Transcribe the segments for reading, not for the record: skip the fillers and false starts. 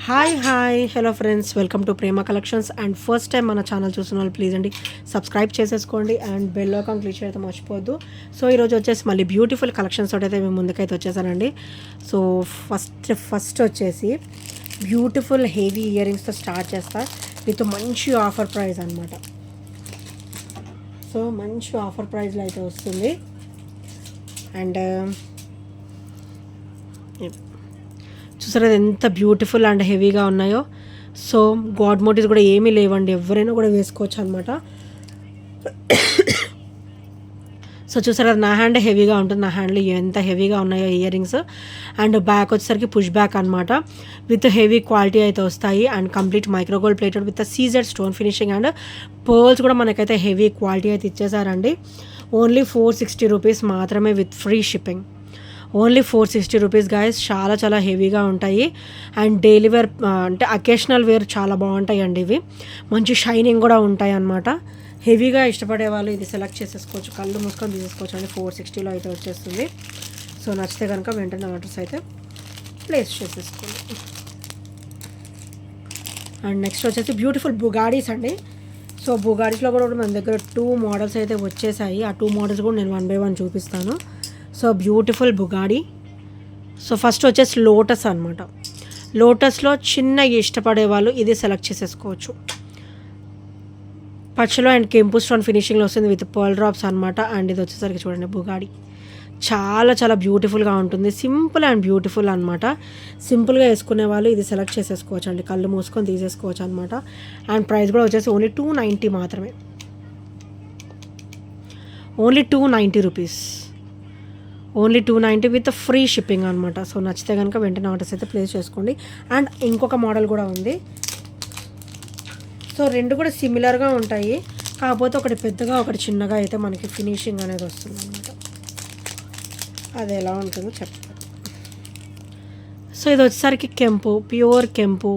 Hi hello friends, welcome to Prema collections. And first time మన channel చూసిన వాళ్ళు please అండి సబ్స్క్రైబ్ చేసేసుకోండి అండ్ బెల్ ఐకాన్ క్లిక్ చేయడం మర్చిపోవద్దు. సో ఈరోజు వచ్చేసి మళ్ళీ బ్యూటిఫుల్ కలెక్షన్స్ తోటి అయితే మేము ముందుకైతే వచ్చేసానండి. సో ఫస్ట్ వచ్చేసి బ్యూటిఫుల్ హెవీ ఇయర్ రింగ్స్తో స్టార్ట్ చేస్తా విత్ మంచి ఆఫర్ ప్రైస్ అనమాట. సో మంచి ఆఫర్ ప్రైస్లో అయితే వస్తుంది. అండ్ చూసారా ఎంత బ్యూటిఫుల్ అండ్ హెవీగా ఉన్నాయో. సో గాడ్ మోటివ్స్ కూడా ఏమీ లేవండి, ఎవరైనా కూడా వేసుకోవచ్చు అనమాట. సో చూసారా నా హ్యాండ్ హెవీగా ఉంటుంది, నా హ్యాండ్లో ఎంత హెవీగా ఉన్నాయో ఇయర్ రింగ్స్. అండ్ బ్యాక్ వచ్చేసరికి పుష్ బ్యాక్ అనమాట, విత్ హెవీ క్వాలిటీ అయితే వస్తాయి. And complete micro gold plated with CZ stone finishing and pearls కూడా మనకైతే హెవీ క్వాలిటీ అయితే ఇచ్చేసారండి. ఓన్లీ 460 రూపీస్ మాత్రమే with free shipping. Only 460 rupees guys. చాలా చాలా హెవీగా ఉంటాయి. అండ్ డైలీ వేర్ అంటే అకేషనల్ వేర్ చాలా బాగుంటాయి అండి. ఇవి మంచి షైనింగ్ కూడా ఉంటాయి అన్నమాట. హెవీగా ఇష్టపడే వాళ్ళు ఇది సెలెక్ట్ చేసేసుకోవచ్చు, కళ్ళు మూసుకొని తీసేసుకోవచ్చు అండి. 460లో అయితే వచ్చేస్తుంది. సో నచ్చితే కనుక వెంటనే ఆర్డర్స్ అయితే ప్లేస్ చేసేసుకోండి. అండ్ నెక్స్ట్ వచ్చేసి బ్యూటిఫుల్ బుగాడీస్ అండి. సో బుగాడీస్లో కూడా మన దగ్గర 2 మోడల్స్ అయితే వచ్చేసాయి. ఆ 2 మోడల్స్ కూడా నేను 1 by 1 చూపిస్తాను. సో బ్యూటిఫుల్ బుగాడీ. సో ఫస్ట్ వచ్చేసి లోటస్ అనమాట. లోటస్లో చిన్నగా ఇష్టపడే వాళ్ళు ఇది సెలెక్ట్ చేసేసుకోవచ్చు. పచ్చలో అండ్ కెంపు స్టోన్ ఫినిషింగ్లో వస్తుంది విత్ పర్ల్ డ్రాప్స్ అనమాట. అండ్ ఇది వచ్చేసరికి చూడండి బుగాడీ చాలా చాలా బ్యూటిఫుల్గా ఉంటుంది. సింపుల్ అండ్ బ్యూటిఫుల్ అనమాట. సింపుల్గా వేసుకునే వాళ్ళు ఇది సెలెక్ట్ చేసేసుకోవచ్చు అండి, కళ్ళు మూసుకొని తీసేసుకోవచ్చు అనమాట. అండ్ ప్రైస్ కూడా వచ్చేసి ఓన్లీ 290 మాత్రమే. Only 290 rupees. Only 290 with free shipping అనమాట. సో నచ్చితే కనుక వెంటనే ఆర్డర్స్ అయితే ప్లేస్ చేసుకోండి. అండ్ ఇంకొక మోడల్ కూడా ఉంది. సో రెండు కూడా సిమిలర్గా ఉంటాయి, కాకపోతే ఒకటి పెద్దగా ఒకటి చిన్నగా అయితే మనకి ఫినిషింగ్ అనేది వస్తుంది అనమాట. అది ఎలా ఉంటుందో చెప్తాను. సో ఇది వచ్చేసరికి కెంపు, ప్యూర్ కెంపు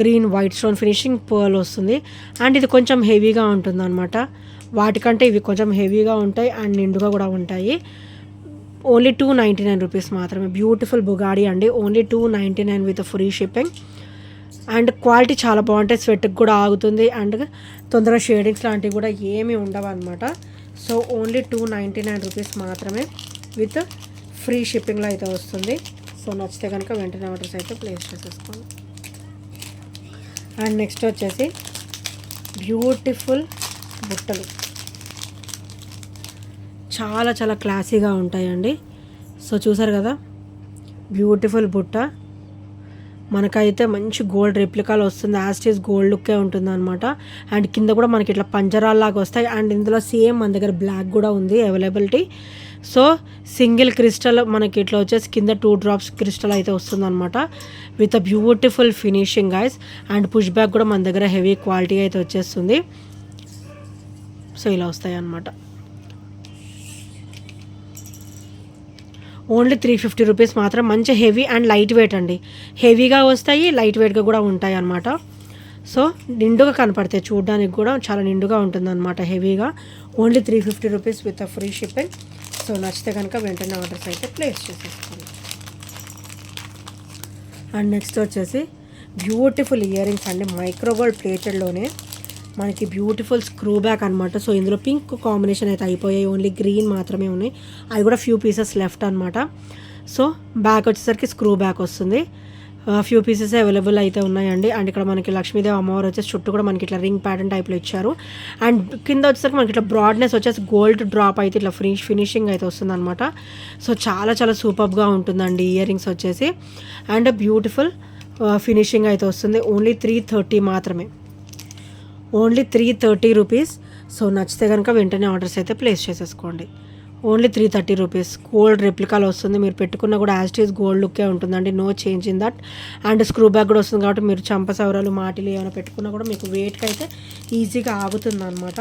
green white stone finishing pearl వస్తుంది. అండ్ ఇది కొంచెం హెవీగా ఉంటుంది అనమాట. వాటికంటే ఇవి కొంచెం హెవీగా ఉంటాయి అండ్ నిండుగా కూడా ఉంటాయి. ఓన్లీ 299 రూపీస్ మాత్రమే. బ్యూటిఫుల్ బుగాడీ అండి. Only 299 with free shipping. And quality చాలా బాగుంటాయి, స్వెట్కి కూడా ఆగుతుంది. అండ్ తొందరగా షేడింగ్స్ లాంటివి కూడా ఏమీ ఉండవు అనమాట. సో ఓన్లీ 299 రూపీస్ మాత్రమే విత్ ఫ్రీ షిప్పింగ్లో అయితే వస్తుంది. సో నచ్చితే కనుక వెంటనే ఆర్డర్స్ అయితే ప్లేస్ చేసేసుకోండి. అండ్ నెక్స్ట్ వచ్చేసి బ్యూటిఫుల్ బుట్టలు చాలా చాలా క్లాసీగా ఉంటాయండి. సో చూసారు కదా బ్యూటిఫుల్ బుట్ట, మనకైతే మంచి గోల్డ్ రెప్లికాలో వస్తుంది. యాస్టీస్ గోల్డ్ లుక్కే ఉంటుంది అనమాట. అండ్ కింద కూడా మనకి ఇట్లా పంజరాల్లాగా వస్తాయి. అండ్ ఇందులో సేమ్ మన దగ్గర బ్లాక్ కూడా ఉంది అవైలబిలిటీ. సో సింగిల్ క్రిస్టల్ మనకి ఇట్లా వచ్చేసి కింద 2 డ్రాప్స్ క్రిస్టల్ అయితే వస్తుంది అనమాట with beautiful finishing guys. And push back కూడా మన దగ్గర హెవీ క్వాలిటీ అయితే వచ్చేస్తుంది. సో ఇలా వస్తాయి అన్నమాట. ఓన్లీ 350 రూపీస్ మాత్రం. మంచి హెవీ అండ్ లైట్ వెయిట్ అండి. హెవీగా వస్తాయి, లైట్ వెయిట్గా కూడా ఉంటాయి అన్నమాట. సో నిండుగా కనపడతాయి, చూడడానికి కూడా చాలా నిండుగా ఉంటుంది అనమాట హెవీగా. Only 350 rupees with free shipping. So నచ్చితే కనుక వెంటనే ఆర్డర్స్ అయితే ప్లేస్ చేసేసుకోండి. అండ్ నెక్స్ట్ వచ్చేసి బ్యూటిఫుల్ ఇయర్ రింగ్స్ అండి. మైక్రోగోల్డ్ ప్లేటెడ్లోనే మనకి బ్యూటిఫుల్ స్క్రూ బ్యాక్ అనమాట. సో ఇందులో పింక్ కాంబినేషన్ అయితే అయిపోయాయి, ఓన్లీ గ్రీన్ మాత్రమే ఉన్నాయి. అవి కూడా ఫ్యూ పీసెస్ లెఫ్ట్ అనమాట. సో బ్యాక్ వచ్చేసరికి స్క్రూ బ్యాక్ వస్తుంది. ఫ్యూ పీసెస్ అవైలబుల్ అయితే ఉన్నాయండి. అండ్ ఇక్కడ మనకి లక్ష్మీదేవి అమ్మవారు వచ్చేసి చుట్టూ కూడా మనకి ఇట్లా రింగ్ ప్యాటర్న్ టైప్లో ఇచ్చారు. అండ్ కింద వచ్చేసరికి మనకి ఇట్లా బ్రాడ్నెస్ వచ్చేసి గోల్డ్ డ్రాప్ అయితే ఇట్లా ఫినిషింగ్ అయితే వస్తుంది అనమాట. సో చాలా చాలా సూపర్గా ఉంటుందండి ఇయర్ రింగ్స్ వచ్చేసి. అండ్ బ్యూటిఫుల్ ఫినిషింగ్ అయితే వస్తుంది. ఓన్లీ 330 మాత్రమే. Only 330 rupees. సో నచ్చితే కనుక వెంటనే ఆర్డర్స్ అయితే ప్లేస్ చేసేసుకోండి. Only 330 rupees. గోల్డ్ రెప్లికాలో వస్తుంది. మీరు పెట్టుకున్న కూడా యాస్టీస్ గోల్డ్ లుక్కే ఉంటుందండి, no change in that. And screw back కూడా వస్తుంది కాబట్టి మీరు చంపసవరాలు మాటిలు ఏమైనా పెట్టుకున్నా కూడా మీకు వెయిట్కి అయితే ఈజీగా ఆగుతుంది అనమాట.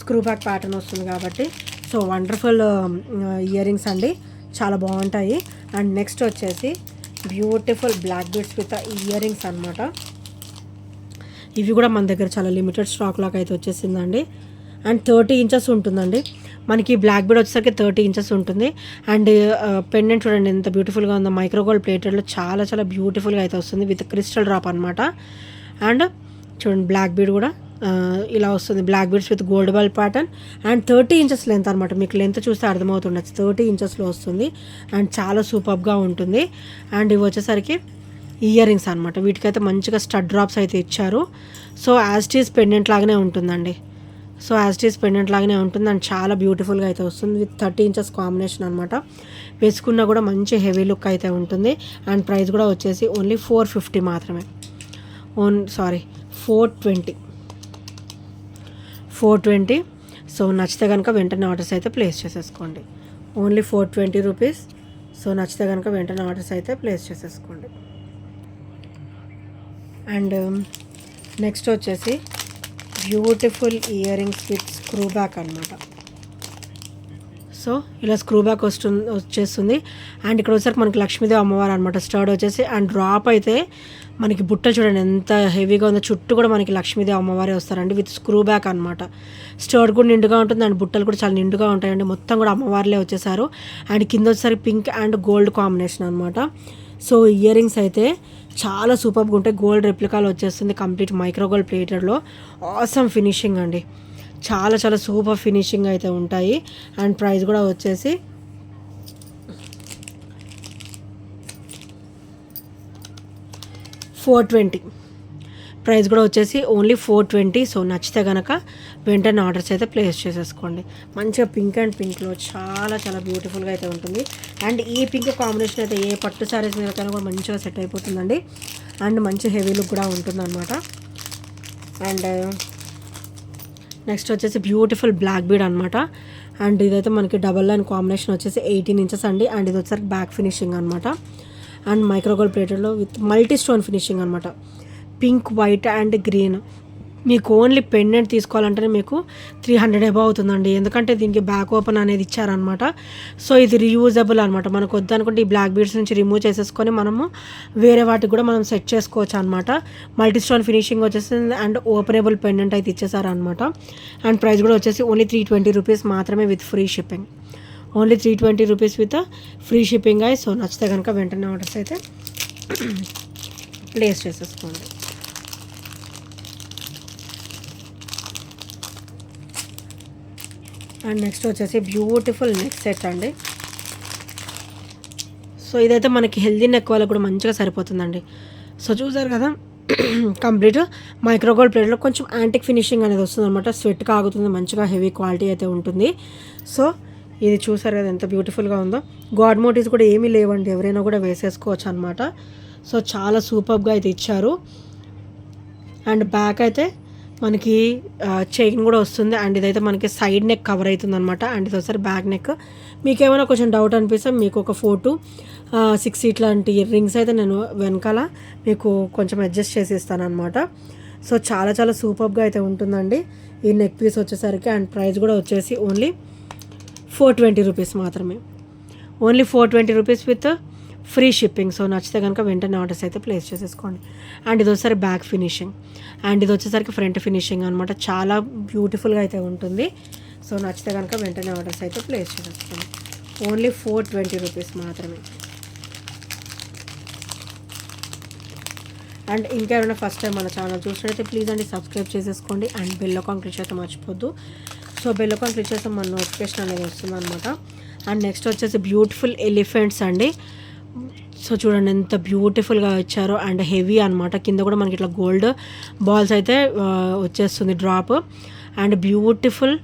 స్క్రూ బ్యాక్ ప్యాటర్న్ వస్తుంది కాబట్టి. సో వండర్ఫుల్ ఇయర్ రింగ్స్ అండి, చాలా బాగుంటాయి. అండ్ నెక్స్ట్ వచ్చేసి beautiful black beads with earrings అనమాట. ఇవి కూడా మన దగ్గర చాలా లిమిటెడ్ స్టాక్ లాగా అయితే వచ్చేసిందండి. అండ్ 30 ఇంచెస్ ఉంటుందండి. మనకి బ్లాక్ బీడ్ వచ్చేసరికి 30 ఇంచెస్ ఉంటుంది. అండ్ పెండెంట్ చూడండి ఎంత బ్యూటిఫుల్గా ఉందో, మైక్రో గోల్డ్ ప్లేటెడ్లో చాలా చాలా బ్యూటిఫుల్గా అయితే వస్తుంది విత్ క్రిస్టల్ డ్రాప్ అనమాట. అండ్ చూడండి బ్లాక్ బీడ్ కూడా ఇలా వస్తుంది, black beads with gold ball pattern. And 30 inches length అనమాట, మీకు లెంత్ చూస్తే అర్థమవుతుండొచ్చు, 30 ఇంచెస్లో వస్తుంది. అండ్ చాలా సూపర్గా ఉంటుంది. అండ్ ఇవి వచ్చేసరికి ఇయర్ రింగ్స్ అనమాట, వీటికైతే మంచిగా స్టడ్ డ్రాప్స్ అయితే ఇచ్చారు. సో యాజ్ టీస్ పెండెంట్ లాగానే ఉంటుందండి, సో యాజ్ టీస్ పెండెంట్ లాగానే ఉంటుంది. అండ్ చాలా బ్యూటిఫుల్గా అయితే వస్తుంది విత్ 30 ఇంచెస్ కాంబినేషన్ అనమాట. వేసుకున్నా కూడా మంచి హెవీ లుక్ అయితే ఉంటుంది. అండ్ ప్రైస్ కూడా వచ్చేసి ఓన్లీ 450 మాత్రమే, 420. సో నచ్చితే కనుక వెంటనే ఆర్డర్స్ అయితే ప్లేస్ చేసేసుకోండి. Only 420 rupees. సో నచ్చితే కనుక వెంటనే ఆర్డర్స్ అయితే ప్లేస్ చేసేసుకోండి. అండ్ నెక్స్ట్ వచ్చేసి beautiful ear rings with screw back అనమాట. సో ఇలా స్క్రూ బ్యాక్ వచ్చేస్తుంది. అండ్ ఇక్కడ వచ్చేసరికి మనకి లక్ష్మీదేవి అమ్మవారు అనమాట, స్టర్డ్ వచ్చేసి. అండ్ డ్రాప్ అయితే మనకి బుట్టలు చూడండి ఎంత హెవీగా ఉందో, చుట్టూ కూడా మనకి లక్ష్మీదేవి అమ్మవారే వస్తారండి విత్ స్క్రూ బ్యాక్ అనమాట. స్టర్డ్ కూడా నిండుగా ఉంటుంది అండ్ బుట్టలు కూడా చాలా నిండుగా ఉంటాయండి, మొత్తం కూడా అమ్మవారులే వచ్చేసారు. అండ్ కింద వచ్చేసరికి పింక్ అండ్ గోల్డ్ కాంబినేషన్ అనమాట. సో ఇయర్ రింగ్స్ అయితే చాలా సూపర్గా ఉంటాయి, గోల్డ్ రెప్లికాలు వచ్చేస్తుంది, కంప్లీట్ మైక్రో గోల్డ్ ప్లేటెడ్లో. ఆసమ్ ఫినిషింగ్ అండి, చాలా చాలా సూపర్ ఫినిషింగ్ అయితే ఉంటాయి. అండ్ ప్రైస్ కూడా వచ్చేసి 420. ప్రైస్ కూడా వచ్చేసి ఓన్లీ 420. సో నచ్చితే కనుక వెంటనే ఆర్డర్స్ అయితే ప్లేస్ చేసేసుకోండి. మంచిగా పింక్ అండ్ పింక్లో చాలా చాలా బ్యూటిఫుల్గా అయితే ఉంటుంది. అండ్ ఈ పింక్ కాంబినేషన్ అయితే ఏ పట్టు శారీస్ మీద కూడా మంచిగా సెట్ అయిపోతుందండి. అండ్ మంచి హెవీ లుక్ కూడా ఉంటుందన్నమాట. అండ్ నెక్స్ట్ వచ్చేసి బ్యూటిఫుల్ బ్లాక్ బీడ్ అనమాట. అండ్ ఇదైతే మనకి డబల్ లైన్ కాంబినేషన్ వచ్చేసి 18 ఇంచెస్ అండి. అండ్ ఇది వచ్చేసరికి బ్యాక్ ఫినిషింగ్ అనమాట. అండ్ మైక్రోగోల్డ్ ప్లేటెడ్లో విత్ మల్టీ స్టోన్ ఫినిషింగ్ అనమాట, పింక్, వైట్ అండ్ గ్రీన్. మీకు ఓన్లీ పెండెంట్ తీసుకోవాలంటేనే మీకు 300 అబౌవ్ అవుతుందండి, ఎందుకంటే దీనికి బ్యాక్ ఓపెన్ అనేది ఇచ్చారనమాట. సో ఇది రీయూజబుల్ అనమాట, మనకు వద్దనుకుంటే ఈ బ్లాక్ బీడ్స్ నుంచి రిమూవ్ చేసేసుకొని మనము వేరే వాటికి కూడా మనం సెట్ చేసుకోవచ్చు అనమాట. మల్టీ స్టోన్ ఫినిషింగ్ వచ్చేసింది అండ్ ఓపెనబుల్ పెండెంట్ అయితే ఇచ్చేసారనమాట. అండ్ ప్రైస్ కూడా వచ్చేసి ఓన్లీ 320 రూపీస్ మాత్రమే with free shipping. Only 320 rupees with free shipping అయ్యి. సో నచ్చితే కనుక వెంటనే ఆర్డర్స్ అయితే ప్లేస్ చేసేసుకోండి. అండ్ నెక్స్ట్ వచ్చేసి బ్యూటిఫుల్ నెక్ సెట్ అండి. సో ఇదైతే మనకి హెల్దీ నెక్ వాళ్ళకి కూడా మంచిగా సరిపోతుందండి. సో చూసారు కదా, కంప్లీట్ మైక్రోగోల్డ్ ప్లేట్లో కొంచెం యాంటిక్ ఫినిషింగ్ అనేది వస్తుంది అనమాట, స్వెట్ కాగుతుంది, మంచిగా హెవీ క్వాలిటీ అయితే ఉంటుంది. సో ఇది చూసారు కదా ఎంత బ్యూటిఫుల్గా ఉందో. గాడ్ మోటివ్స్ కూడా ఏమీ లేవండి, ఎవరైనా కూడా వేసేసుకోవచ్చు అనమాట. సో చాలా సూపర్గా అయితే ఇచ్చారు. అండ్ బ్యాక్ అయితే మనకి చైన్ కూడా వస్తుంది. అండ్ ఇదైతే మనకి సైడ్ నెక్ కవర్ అవుతుంది అనమాట. అండ్ ఇది ఒకసారి బ్యాక్ నెక్. మీకు ఏమైనా కొంచెం డౌట్ అనిపిస్తే మీకు ఒక 4 to 6 ఇట్లాంటి రింగ్స్ అయితే నేను వెనకాల మీకు కొంచెం అడ్జస్ట్ చేసి ఇస్తాను అనమాట. సో చాలా చాలా సూపర్గా అయితే ఉంటుందండి ఈ నెక్ పీస్ వచ్చేసరికి. అండ్ ప్రైస్ కూడా వచ్చేసి ఓన్లీ 420 రూపీస్ మాత్రమే, only 420 rupees with free shipping. So నచ్చితే కనుక వెంటనే ఆర్డర్స్ అయితే ప్లేస్ చేసేసుకోండి. అండ్ ఇది వచ్చేసరికి బ్యాక్ ఫినిషింగ్ అండ్ ఇది వచ్చేసరికి ఫ్రంట్ ఫినిషింగ్ అనమాట, చాలా బ్యూటిఫుల్గా అయితే ఉంటుంది. సో నచ్చితే కనుక వెంటనే ఆర్డర్స్ అయితే ప్లేస్ చేసేసుకోండి. ఓన్లీ 420 రూపీస్ మాత్రమే. అండ్ ఇంకెవరైనా ఫస్ట్ టైం మన ఛానల్ చూసినట్లయితే ప్లీజ్ అండి సబ్స్క్రైబ్ చేసేసుకోండి. అండ్ బెల్ ఐకాన్ క్లిక్ చేస్తే మర్చిపోద్దు. సో బెల్ ఐకాన్ క్లిక్ చేస్తే మన నోటిఫికేషన్ అనేది వస్తుంది అనమాట. అండ్ నెక్స్ట్ వచ్చేసి బ్యూటిఫుల్ ఎలిఫెంట్స్ అండి. సో చూడండి ఎంత బ్యూటిఫుల్గా ఇచ్చారో. అండ్ హెవీ అనమాట, కింద కూడా మనకి ఇట్లా గోల్డ్ బాల్స్ అయితే వచ్చేస్తుంది డ్రాప్. అండ్ బ్యూటిఫుల్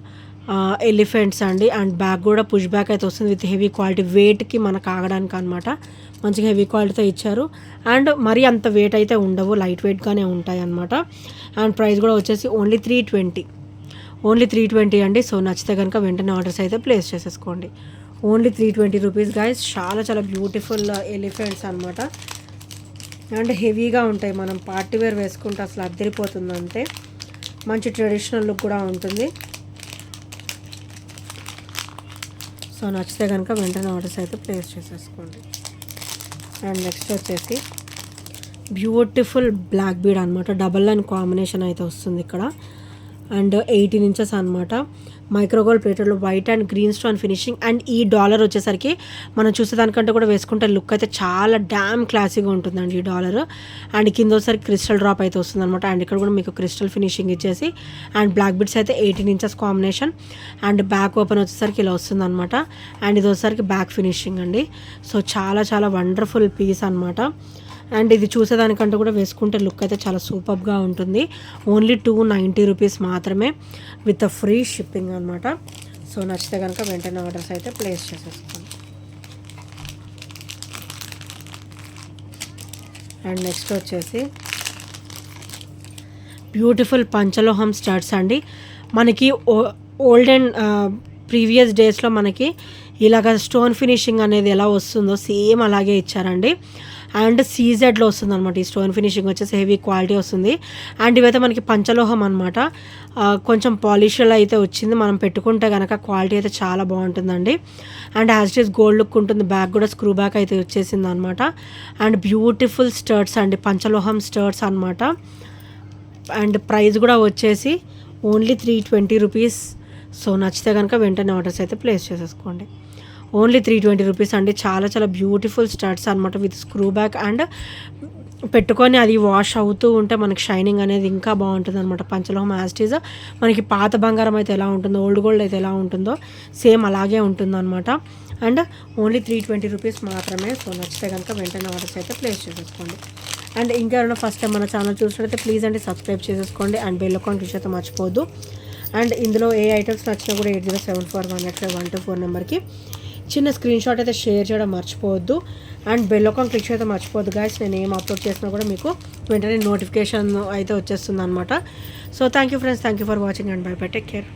ఎలిఫెంట్స్ అండి. అండ్ బ్యాక్ కూడా పుష్ బ్యాక్ అయితే వస్తుంది విత్ హెవీ క్వాలిటీ, వెయిట్కి మనకు ఆగడానికి అనమాట, మంచిగా హెవీ క్వాలిటీతో ఇచ్చారు. అండ్ మరీ అంత వెయిట్ అయితే ఉండవు, లైట్ వెయిట్గానే ఉంటాయి అనమాట. అండ్ ప్రైస్ కూడా వచ్చేసి ఓన్లీ 320 అండి. సో నచ్చితే కనుక వెంటనే ఆర్డర్స్ అయితే ప్లేస్ చేసేసుకోండి. Only 320 rupees guys. చాలా చాలా బ్యూటిఫుల్ ఎలిఫెంట్స్ అనమాట. అండ్ హెవీగా ఉంటాయి, మనం పార్టీ వేర్ వేసుకుంటే అసలు అద్దరిపోతుంది అంతే, మంచి ట్రెడిషనల్ లుక్ కూడా ఉంటుంది. సో నచ్చితే కనుక వెంటనే ఆర్డర్స్ అయితే ప్లేస్ చేసేసుకోండి. అండ్ నెక్స్ట్ వచ్చేసి బ్యూటిఫుల్ బ్లాక్ బీడ్ అనమాట, డబల్ లైన్ కాంబినేషన్ అయితే వస్తుంది ఇక్కడ. అండ్ 18 ఇంచెస్ అనమాట, మైక్రోగోల్డ్ ప్లేటెడ్లో white and green stone finishing. And ఈ డాలర్ వచ్చేసరికి మనం చూసేదానికంటే కూడా వేసుకుంటే లుక్ అయితే చాలా డ్యామ్ క్లాసీగా ఉంటుందండి ఈ డాలర్. అండ్ కింద ఒకసారి క్రిస్టల్ డ్రాప్ అయితే వస్తుంది అనమాట. అండ్ ఇక్కడ కూడా మీకు క్రిస్టల్ ఫినిషింగ్ ఇచ్చేసి అండ్ బ్లాక్ బిట్స్ అయితే 18 inches combination. And back open వచ్చేసరికి ఇలా వస్తుంది అనమాట. అండ్ ఇది వచ్చేసరికి బ్యాక్ ఫినిషింగ్ అండి. సో చాలా చాలా వండర్ఫుల్ పీస్ అనమాట. అండ్ ఇది చూసేదానికంటే కూడా వేసుకుంటే లుక్ అయితే చాలా సూపర్గా ఉంటుంది. ఓన్లీ 290 రూపీస్ మాత్రమే విత్ ఫ్రీ షిప్పింగ్ అనమాట. సో నచ్చితే కనుక వెంటనే ఆర్డర్స్ అయితే ప్లేస్ చేసేసుకోండి. అండ్ నెక్స్ట్ వచ్చేసి బ్యూటిఫుల్ పంచలోహం స్టడ్స్ అండి. మనకి ఓల్డ్ అండ్ ప్రీవియస్ డేస్లో మనకి ఇలాగ స్టోన్ ఫినిషింగ్ అనేది ఎలా వస్తుందో సేమ్ అలాగే ఇచ్చారండి. అండ్ సీజెడ్లో వస్తుంది అనమాట. ఈ స్టోన్ ఫినిషింగ్ వచ్చేసి హెవీ క్వాలిటీ వస్తుంది. అండ్ ఇవైతే మనకి పంచలోహం అనమాట. కొంచెం పాలిష్లో అయితే వచ్చింది. మనం పెట్టుకుంటే కనుక క్వాలిటీ అయితే చాలా బాగుంటుందండి. And as it is gold look ఉంటుంది. బ్యాక్ కూడా స్క్రూ బ్యాక్ అయితే వచ్చేసింది అనమాట. అండ్ బ్యూటిఫుల్ స్టర్ట్స్ అండి, పంచలోహం స్టర్ట్స్ అనమాట. అండ్ ప్రైస్ కూడా వచ్చేసి ఓన్లీ 320 రూపీస్. సో నచ్చితే కనుక వెంటనే ఆర్డర్స్ అయితే ప్లేస్ చేసేసుకోండి. ఓన్లీ 320 రూపీస్ అండి. చాలా చాలా బ్యూటిఫుల్ స్టడ్స్ అనమాట విత్ స్క్రూ బ్యాక్. అండ్ పెట్టుకొని అది వాష్ అవుతూ ఉంటే మనకి షైనింగ్ అనేది ఇంకా బాగుంటుంది అనమాట. పంచలోహం యాస్టీజ్ మనకి పాత బంగారం అయితే ఎలా ఉంటుందో, ఓల్డ్ గోల్డ్ అయితే ఎలా ఉంటుందో సేమ్ అలాగే ఉంటుందన్నమాట. అండ్ ఓన్లీ 320 రూపీస్ మాత్రమే. సో నచ్చితే కనుక వెంటనే ఆర్డర్స్ అయితే ప్లేస్ చేసేసుకోండి. అండ్ ఇంకా ఎవరైనా ఫస్ట్ టైం మన ఛానల్ చూసినట్లయితే ప్లీజ్ అండి సబ్స్క్రైబ్ చేసేసుకోండి. అండ్ బెల్ ఐకాన్ క్లిక్ అయితే మర్చిపోవద్దు. అండ్ ఇందులో ఏ ఐటమ్స్ నచ్చినా కూడా 8074185124 నెంబర్కి చిన్న స్క్రీన్ షాట్ అయితే షేర్ చేయడం మర్చిపోవద్దు. అండ్ బెల్ ఐకాన్ క్లిక్ చేయడం మర్చిపోవద్దు గైస్. నేను ఏం అప్లోడ్ చేసినా కూడా మీకు వెంటనే నోటిఫికేషన్ అయితే వచ్చేస్తుంది అనమాట. So thank you friends, thank you for watching and by by, take care.